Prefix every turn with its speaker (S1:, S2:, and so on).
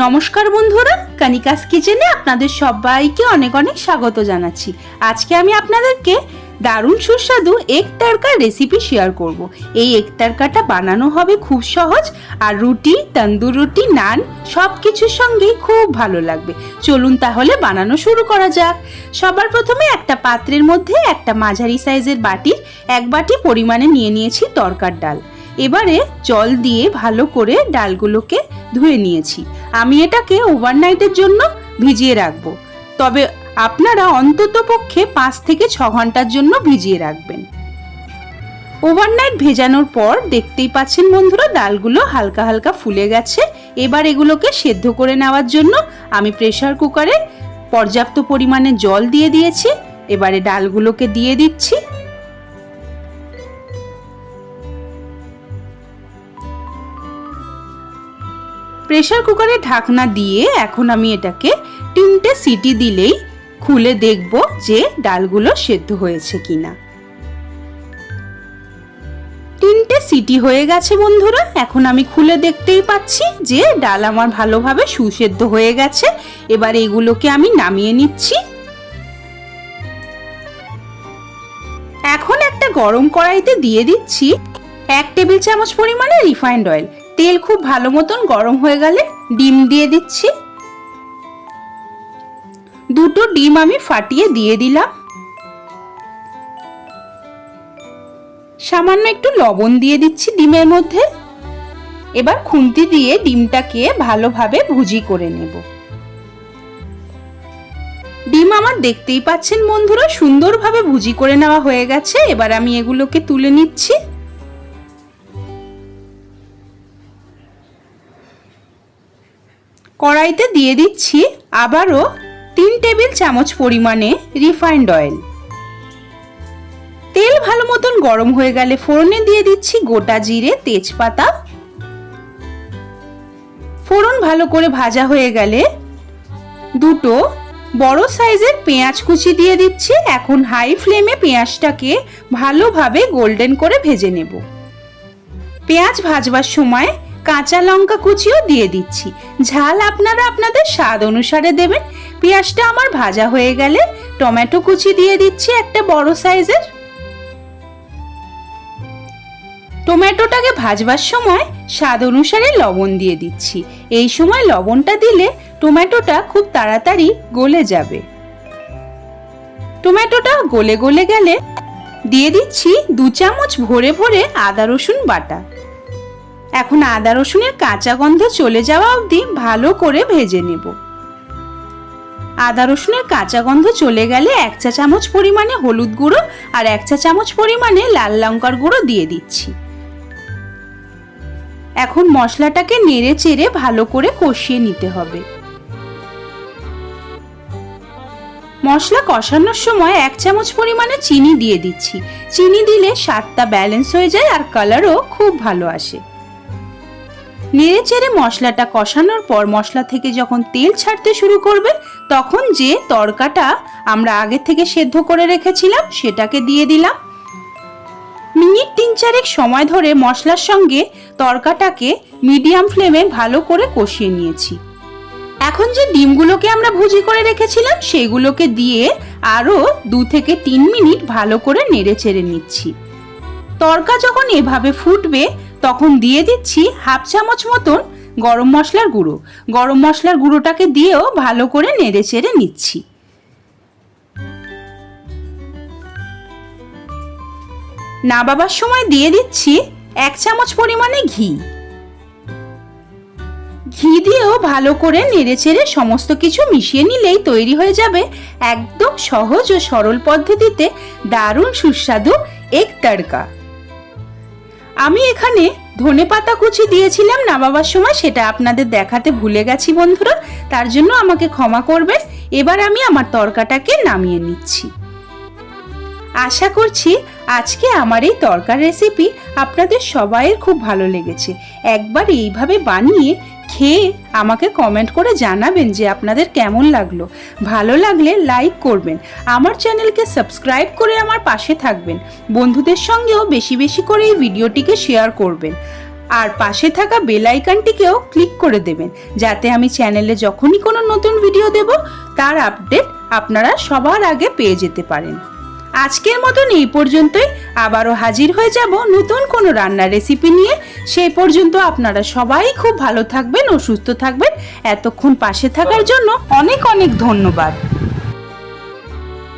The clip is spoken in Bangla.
S1: নমস্কার বন্ধুরা, কানিকাস কিচেনে আপনাদের সবাইকে অনেক অনেক স্বাগত জানাচ্ছি। আজকে আমি আপনাদেরকে দারুণ সুস্বাদু এগ তড়কার রেসিপি শেয়ার করব। এই এগ তড়কাটা বানানো হবে খুব সহজ, আর রুটি, তন্দুর রুটি, নান সব কিছুর সঙ্গেই খুব ভালো লাগবে। চলুন তাহলে বানানো শুরু করা যাক। সবার প্রথমে একটা পাত্রের মধ্যে একটা মাঝারি সাইজের বাটির 1 বাটি পরিমাণে নিয়ে নিয়েছি তড়কার ডাল। এবারে জল দিয়ে ভালো করে ডালগুলোকে ধুয়ে নিয়েছি। আমি এটাকে ওভারনাইটের জন্য ভিজিয়ে রাখবো, তবে আপনারা অন্তত পক্ষে 5 থেকে 6 ঘন্টার জন্য ভিজিয়ে রাখবেন। ওভারনাইট ভেজানোর পর দেখতেই পাচ্ছেন বন্ধুরা, ডালগুলো হালকা হালকা ফুলে গেছে। এবার এগুলোকে সেদ্ধ করে নেওয়ার জন্য আমি প্রেসার কুকারে পর্যাপ্ত পরিমাণে জল দিয়ে দিয়েছি। এবারে ডালগুলোকে দিয়ে দিচ্ছি। প্রেসার কুকারে ঢাকনা দিয়ে এখন আমি এটাকে 3টে সিটি দিলেই খুলে দেখব যে ডালগুলো সেদ্ধ হয়েছে কিনা। 3টে সিটি হয়ে গেছে বন্ধুরা। এখন আমি খুলে দেখতেই পাচ্ছি যে ডাল আমার ভালোভাবে সুসেদ্ধ হয়ে গেছে। এবার এগুলোকে আমি নামিয়ে নিচ্ছি। এখন একটা গরম কড়াইতে দিয়ে দিচ্ছি 1 টেবিল চামচ পরিমাণে রিফাইন্ড অয়েল। তেল খুব ভালো মতন গরম হয়ে গেলে ডিম দিয়ে দিচ্ছি। 2টো ডিম আমি ফাটিয়ে দিয়ে দিলাম। সামান্য একটু লবণ দিয়ে দিচ্ছি ডিমের মধ্যে। এবার খুন্তি দিয়ে ডিমটাকে ভালোভাবে ভুজি করে নেব। ডিম আমার দেখতেই পাচ্ছেন বন্ধুরা সুন্দরভাবে ভুজি করে নেওয়া হয়ে গেছে। এবার আমি এগুলোকে তুলে নিচ্ছি। কড়াইতে দিয়ে দিচ্ছি আবারও 3 টেবিল চামচ পরিমাণে রিফাইন্ড অয়েল। তেল ভালো মতন গরম হয়ে গেলে ফোড়নে দিয়ে দিচ্ছি গোটা জিরে, তেজপাতা। ফোড়ন ভালো করে ভাজা হয়ে গেলে 2টো বড় সাইজের পেঁয়াজ কুচি দিয়ে দিচ্ছি। এখন হাই ফ্লেমে পেঁয়াজটাকে ভালোভাবে গোল্ডেন করে ভেজে নেব। পেঁয়াজ ভাজবার সময় কাঁচা লঙ্কা কুচিও দিয়ে দিচ্ছি। ঝাল আপনারা আপনাদের স্বাদ অনুসারে দেবেন। পেঁয়াজটা আমার ভাজা হয়ে গেলে টমেটো কুচি দিয়ে দিচ্ছি একটা বড় সাইজের। টমেটোটাকে ভাজবার সময় স্বাদ অনুসারে লবণ দিয়ে দিচ্ছি। এই সময় লবণটা দিলে টমেটোটা খুব তাড়াতাড়ি গলে যাবে। টমেটোটা গলে গলে গেলে দিয়ে দিচ্ছি 2 চামচ ভরে ভরে আদা রসুন বাটা। এখন আদা রসুনের কাঁচা গন্ধ চলে যাওয়া অবধি ভালো করে ভেজে নেব। আদা রসুনের কাঁচা গন্ধ চলে গেলে 1 চা চামচ পরিমাণে হলুদ গুঁড়ো আর 1 চা চামচ পরিমাণে লাল লঙ্কার গুঁড়ো দিয়ে দিচ্ছি। এখন মশলাটাকে নেড়ে চেড়ে ভালো করে কষিয়ে নিতে হবে। মশলা কষানোর সময় 1 চামচ পরিমাণে চিনি দিয়ে দিচ্ছি। চিনি দিলে স্বাদটা ব্যালেন্স হয়ে যায় আর কালারও খুব ভালো আসে। নেড়ে চেড়ে মশলাটা কষানোর পর মশলা থেকে যখন তেল ছাড়তে শুরু করবে তখন যে তড়কাটা আমরা আগে থেকে সেদ্ধ করে রেখেছিলাম সেটাকে দিয়ে দিলাম। মিনিট 3-4 সময় ধরে মশলার সঙ্গে তড়কাটাকে মিডিয়াম ফ্লেমে ভালো করে কষিয়ে নিয়েছি। এখন যে ডিমগুলোকে আমরা ভুজি করে রেখেছিলাম সেগুলোকে দিয়ে আরো 2 থেকে 3 মিনিট ভালো করে নেড়ে চেড়ে নিচ্ছি। তড়কা যখন এভাবে ফুটবে তখন দিয়ে দিচ্ছি 1/2 চামচ মতন গরম মশলার গুঁড়ো। গরম মশলার গুঁড়োটাকে দিয়েও ভালো করে নেড়ে চেড়ে নিচ্ছি। নামাবার সময় দিয়ে দিচ্ছি 1 চামচ পরিমাণে ঘি। ঘি দিয়েও ভালো করে নেড়ে চেড়ে সমস্ত কিছু মিশিয়ে নিলেই তৈরি হয়ে যাবে একদম সহজ ও সরল পদ্ধতিতে দারুণ সুস্বাদু এগ তড়কা। আমি এখানে ধনেপাতা কুচি দিয়েছিলাম নামাবার সময়, সেটা আপনাদের দেখাতে ভুলে গেছি বন্ধুরা, তার জন্য আমাকে ক্ষমা করবেন। এবার আমি আমার তড়কাটাকে নামিয়ে নিচ্ছি। আশা করছি আজকে আমার এই তড়কার রেসিপি আপনাদের সবাইয়ের খুব ভালো লেগেছে। একবার এইভাবে বানিয়ে খেয়ে আমাকে কমেন্ট করে জানাবেন যে আপনাদের কেমন লাগলো। ভালো লাগলে লাইক করবেন, আমার চ্যানেলকে সাবস্ক্রাইব করে আমার পাশে থাকবেন। বন্ধুদের সঙ্গেও বেশি বেশি করে এই ভিডিওটিকে শেয়ার করবেন। আর পাশে থাকা বেল আইকনটিকেও ক্লিক করে দেবেন, যাতে আমি চ্যানেলে যখনই কোনো নতুন ভিডিও দেব তার আপডেট আপনারা সবার আগে পেয়ে যেতে পারেন। আজকের মতন এই পর্যন্তই, আবারও হাজির হয়ে যাব নতুন কোনো রান্নার রেসিপি নিয়ে। সেই পর্যন্ত আপনারা সবাই খুব ভালো থাকবেন ও সুস্থ থাকবেন। এতক্ষণ পাশে থাকার জন্য অনেক অনেক ধন্যবাদ।